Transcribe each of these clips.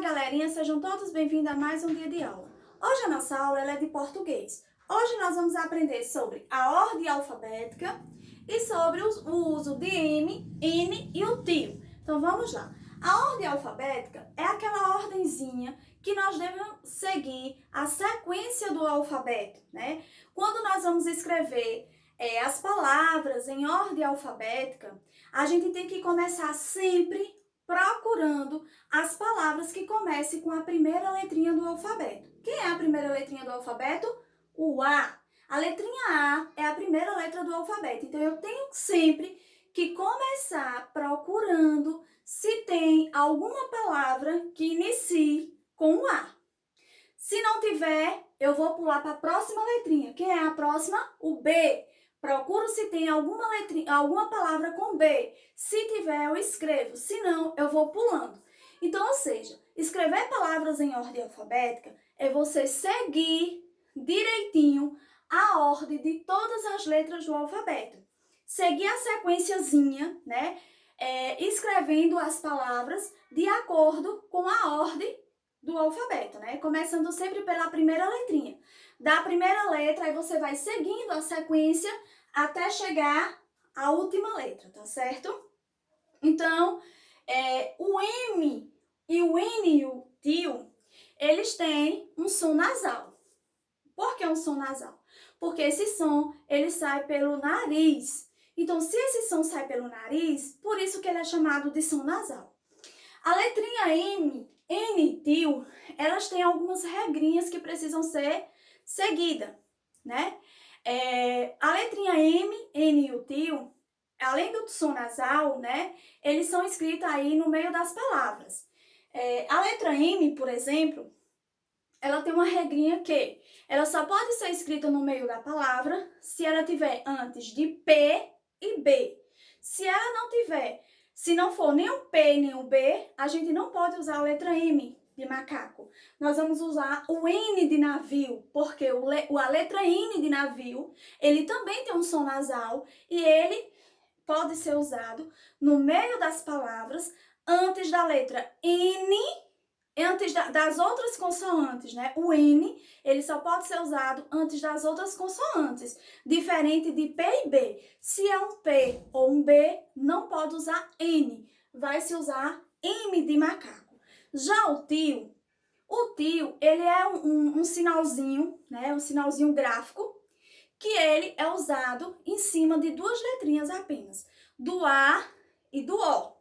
Olá, galerinha, sejam todos bem-vindos a mais um dia de aula. Hoje a nossa aula ela é de português. Hoje nós vamos aprender sobre a ordem alfabética e sobre o uso de M, N e o tio. Então vamos lá. A ordem alfabética é aquela ordenzinha que nós devemos seguir a sequência do alfabeto, né? Quando nós vamos escrever as palavras em ordem alfabética, a gente tem que começar sempre procurando as palavras que comecem com a primeira letrinha do alfabeto. Quem é a primeira letrinha do alfabeto? O A. A letrinha A é a primeira letra do alfabeto. Então, eu tenho sempre que começar procurando se tem alguma palavra que inicie com o A. Se não tiver, eu vou pular para a próxima letrinha. Quem é a próxima? O B. Procuro se tem alguma letrinha, alguma palavra com B. Se tiver, eu escrevo. Se não, eu vou pulando. Então, ou seja, escrever palavras em ordem alfabética é você seguir direitinho a ordem de todas as letras do alfabeto. Seguir a sequenciazinha, né? Escrevendo as palavras de acordo com a ordem do alfabeto, né? Começando sempre pela primeira letrinha. Da primeira letra, aí você vai seguindo a sequência até chegar à última letra, tá certo? Então, o M e o N e o tio, eles têm um som nasal. Por que um som nasal? Porque esse som, ele sai pelo nariz. Então, se esse som sai pelo nariz, por isso que ele é chamado de som nasal. A letrinha M, N e tio, elas têm algumas regrinhas que precisam ser seguidas, né? A letrinha M, N e o tio, além do som nasal, né? Eles são escritos aí no meio das palavras. A letra M, por exemplo, ela tem uma regrinha que ela só pode ser escrita no meio da palavra se ela tiver antes de P e B. Se ela não tiver, se não for nem o P nem o B, a gente não pode usar a letra M de macaco. Nós vamos usar o N de navio, porque a letra N de navio, ele também tem um som nasal e ele pode ser usado no meio das palavras antes da letra N, antes das outras consoantes, né? O N, ele só pode ser usado antes das outras consoantes, diferente de P e B. Se é um P ou um B, não pode usar N, vai se usar M de macaco. Já o tio, ele é um sinalzinho, né? Um sinalzinho gráfico, que ele é usado em cima de duas letrinhas apenas, do A e do O.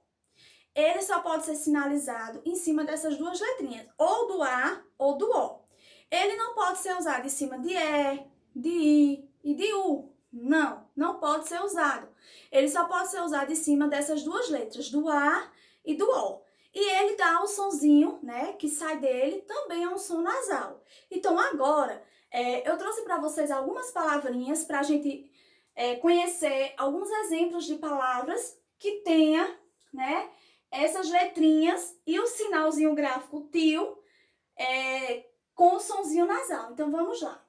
Ele só pode ser sinalizado em cima dessas duas letrinhas, ou do A ou do O. Ele não pode ser usado em cima de E, de I e de U. Não pode ser usado. Ele só pode ser usado em cima dessas duas letras, do A e do O. E ele dá o sonzinho, né, que sai dele, também é um som nasal. Então, agora, eu trouxe para vocês algumas palavrinhas para a gente conhecer alguns exemplos de palavras que tenha, né, essas letrinhas e o sinalzinho gráfico tio com o sonzinho nasal. Então, vamos lá.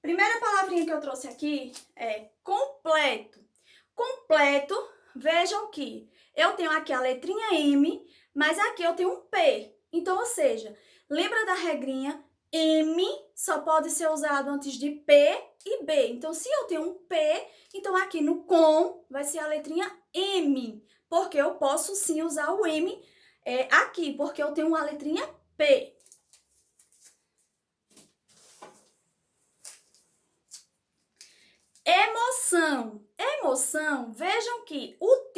Primeira palavrinha que eu trouxe aqui é completo. Completo, vejam que eu tenho aqui a letrinha M, mas aqui eu tenho um P. Então, ou seja, lembra da regrinha? M só pode ser usado antes de P e B. Então, se eu tenho um P, então aqui no com vai ser a letrinha M, porque eu posso sim usar o M aqui, porque eu tenho uma letrinha P. Emoção. Emoção, vejam que o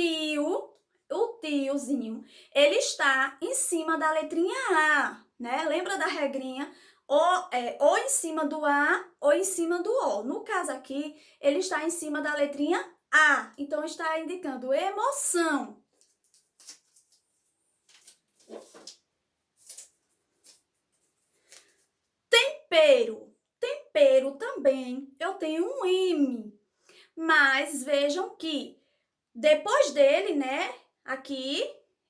tiozinho, ele está em cima da letrinha A, né? Lembra da regrinha? Ou em cima do A ou em cima do O. No caso aqui, ele está em cima da letrinha A. Então, está indicando emoção. Tempero. Tempero também, eu tenho um M. Mas vejam que depois dele, né, aqui,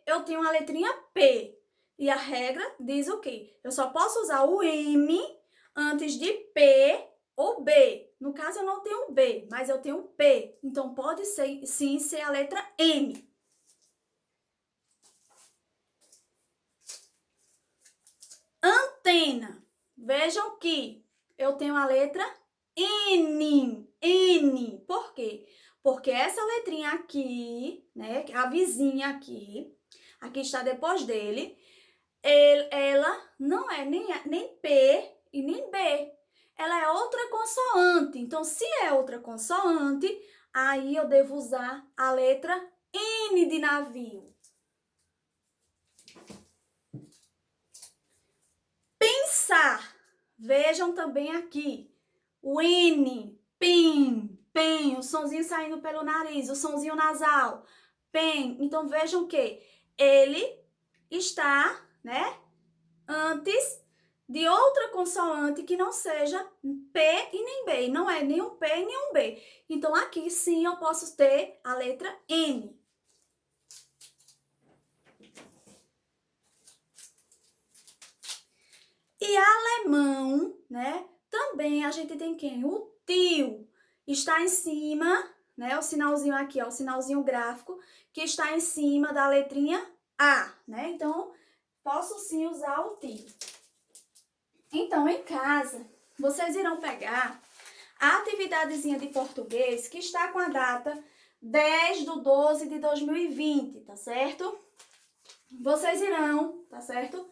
eu tenho a letrinha P. E a regra diz o quê? Eu só posso usar o M antes de P ou B. No caso, eu não tenho B, mas eu tenho P. Então, pode ser, sim ser a letra M. cena. Vejam que eu tenho a letra N. N. Por quê? Porque essa letrinha aqui, né, a vizinha aqui está depois dele, ela não é nem P e nem B. Ela é outra consoante. Então, se é outra consoante, aí eu devo usar a letra N de navio. Pensar. Vejam também aqui. O N. Pen. Pen. O sonzinho saindo pelo nariz. O sonzinho nasal. Pen. Então, vejam que ele está, né, antes de outra consoante que não seja P e nem B. Não é nem um P nem um B. Então, aqui sim eu posso ter a letra N. E alemão, né? Também a gente tem quem? O tio. Está em cima, né? O sinalzinho aqui, ó, o sinalzinho gráfico, que está em cima da letrinha A, né? Então, posso sim usar o tio. Então, em casa, vocês irão pegar a atividadezinha de português que está com a data 10/12/2020, tá certo? Vocês irão, tá certo?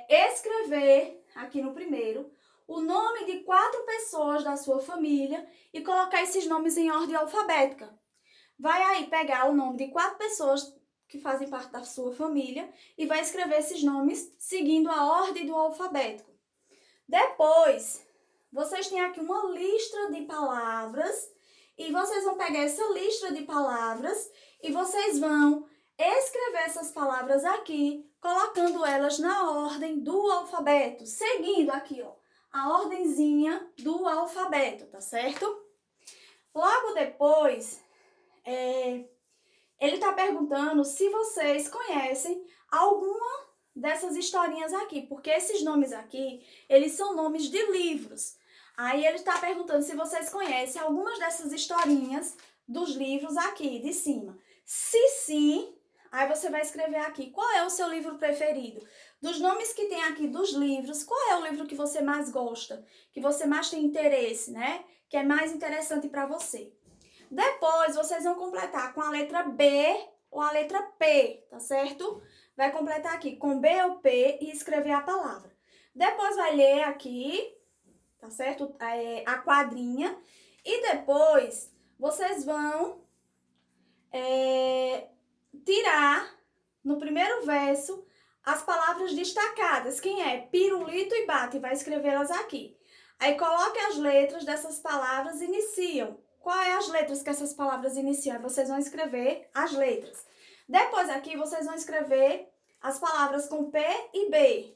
Escrever aqui no primeiro o nome de 4 pessoas da sua família e colocar esses nomes em ordem alfabética. Vai aí pegar o nome de 4 pessoas que fazem parte da sua família e vai escrever esses nomes seguindo a ordem do alfabético. Depois, vocês têm aqui uma lista de palavras e vocês vão pegar essa lista de palavras e vocês vão escrever essas palavras aqui, colocando elas na ordem do alfabeto, seguindo aqui, ó, a ordenzinha do alfabeto, tá certo? Logo depois, ele tá perguntando se vocês conhecem alguma dessas historinhas aqui, porque esses nomes aqui, eles são nomes de livros. Aí ele tá perguntando se vocês conhecem algumas dessas historinhas dos livros aqui de cima. Se sim, aí você vai escrever aqui qual é o seu livro preferido. Dos nomes que tem aqui dos livros, qual é o livro que você mais gosta, que você mais tem interesse, né? Que é mais interessante para você. Depois, vocês vão completar com a letra B ou a letra P, tá certo? Vai completar aqui com B ou P e escrever a palavra. Depois vai ler aqui, tá certo? A quadrinha. E depois, vocês vão tirar, no primeiro verso, as palavras destacadas. Quem é? Pirulito e bate. Vai escrevê-las aqui. Aí, coloque as letras dessas palavras iniciam. Qual é as letras que essas palavras iniciam? Aí vocês vão escrever as letras. Depois aqui vocês vão escrever as palavras com P e B.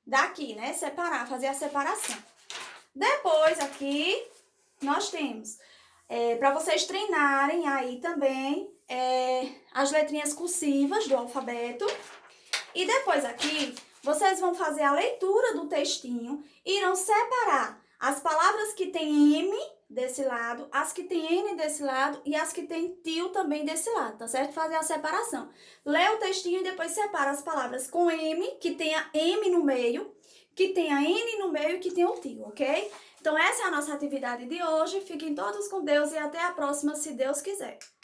Daqui, né? Separar, fazer a separação. Depois aqui nós temos, para vocês treinarem aí também, as letrinhas cursivas do alfabeto. E depois aqui vocês vão fazer a leitura do textinho e irão separar as palavras que tem M desse lado, as que tem N desse lado e as que tem tio também desse lado, tá certo? Fazer a separação. Lê o textinho e depois separa as palavras com M, que tenha M no meio, que tenha N no meio e que tenha o tio, ok? Então essa é a nossa atividade de hoje. Fiquem todos com Deus e até a próxima, se Deus quiser.